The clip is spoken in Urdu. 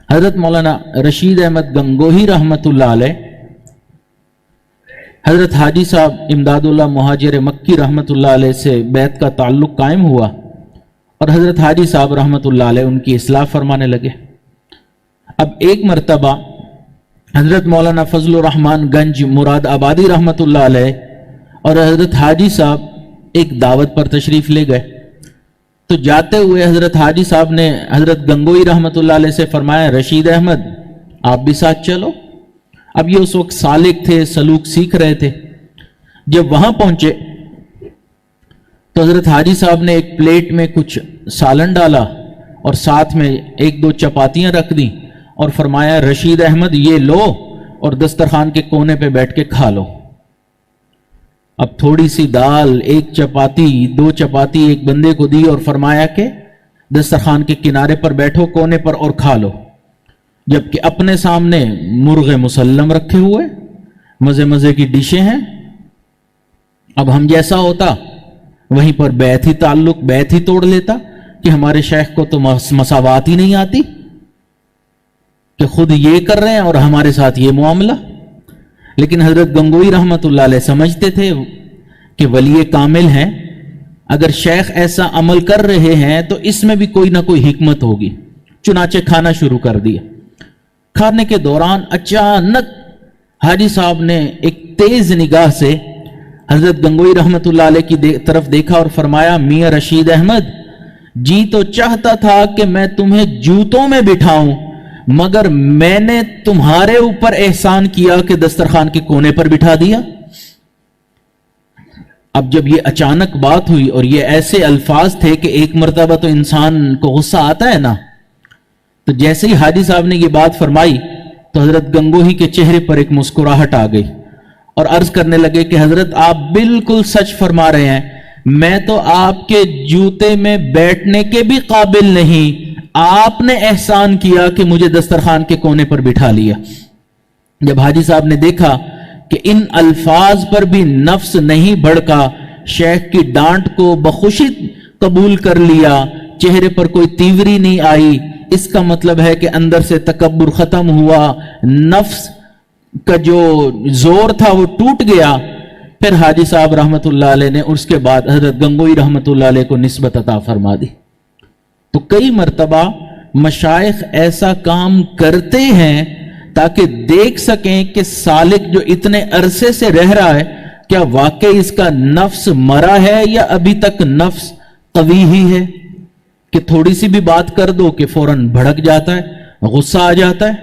حضرت مولانا رشید احمد گنگوہی رحمتullah علیہ، حضرت حاجی صاحب امداد اللہ مہاجر مکی رحمتullah علیہ سے بیعت کا تعلق قائم ہوا اور حضرت حاجی صاحب رحمتullah علیہ ان کی اصلاح فرمانے لگے۔ اب ایک مرتبہ حضرت مولانا فضل الرحمن گنج مراد آبادی رحمتullah علیہ اور حضرت حاجی صاحب ایک دعوت پر تشریف لے گئے، تو جاتے ہوئے حضرت حاجی صاحب نے حضرت گنگوہی رحمتullah علیہ سے فرمایا رشید احمد آپ بھی ساتھ چلو۔ اب یہ اس وقت سالک تھے، سلوک سیکھ رہے تھے۔ جب وہاں پہنچے تو حضرت حاجی صاحب نے ایک پلیٹ میں کچھ سالن ڈالا اور ساتھ میں ایک دو چپاتیاں رکھ دیں اور فرمایا رشید احمد یہ لو اور دسترخوان کے کونے پہ بیٹھ کے کھا لو۔ اب تھوڑی سی دال، ایک چپاتی، دو چپاتی ایک بندے کو دی اور فرمایا کہ دسترخوان کے کنارے پر بیٹھو کونے پر اور کھا لو، جبکہ اپنے سامنے مرغ مسلم رکھے ہوئے، مزے مزے کی ڈشیں ہیں۔ اب ہم جیسا ہوتا وہیں پر بیعت ہی تعلق، بیعت ہی توڑ لیتا کہ ہمارے شیخ کو تو مساوات ہی نہیں آتی کہ خود یہ کر رہے ہیں اور ہمارے ساتھ یہ معاملہ۔ لیکن حضرت گنگوہی رحمتullah علیہ سمجھتے تھے کہ ولی کامل ہیں، اگر شیخ ایسا عمل کر رہے ہیں تو اس میں بھی کوئی نہ کوئی حکمت ہوگی، چنانچہ کھانا شروع کر دیا۔ کھانے کے دوران اچانک حاجی صاحب نے ایک تیز نگاہ سے حضرت گنگوہی رحمتullah علیہ کی طرف دیکھا اور فرمایا میاں رشید احمد جی تو چاہتا تھا کہ میں تمہیں جوتوں میں بٹھاؤں، مگر میں نے تمہارے اوپر احسان کیا کہ دسترخوان کے کونے پر بٹھا دیا۔ اب جب یہ اچانک بات ہوئی اور یہ ایسے الفاظ تھے کہ ایک مرتبہ تو انسان کو غصہ آتا ہے نا، تو جیسے ہی حاجی صاحب نے یہ بات فرمائی تو حضرت گنگوہی کے چہرے پر ایک مسکراہٹ آ گئی اور عرض کرنے لگے کہ حضرت آپ بالکل سچ فرما رہے ہیں، میں تو آپ کے جوتے میں بیٹھنے کے بھی قابل نہیں، آپ نے احسان کیا کہ مجھے دسترخوان کے کونے پر بٹھا لیا۔ جب حاجی صاحب نے دیکھا کہ ان الفاظ پر بھی نفس نہیں بھڑکا، شیخ کی ڈانٹ کو بخوشی قبول کر لیا، چہرے پر کوئی تیوری نہیں آئی، اس کا مطلب ہے کہ اندر سے تکبر ختم ہوا، نفس کا جو زور تھا وہ ٹوٹ گیا۔ پھر حاجی صاحب رحمتullah علیہ نے اس کے بعد حضرت گنگوہی رحمتullah علیہ کو نسبت عطا فرما دی۔ تو کئی مرتبہ مشائخ ایسا کام کرتے ہیں تاکہ دیکھ سکیں کہ سالک جو اتنے عرصے سے رہ رہا ہے کیا واقعی اس کا نفس مرا ہے یا ابھی تک نفس قوی ہی ہے، کہ تھوڑی سی بھی بات کر دو کہ فوراً بھڑک جاتا ہے، غصہ آ جاتا ہے۔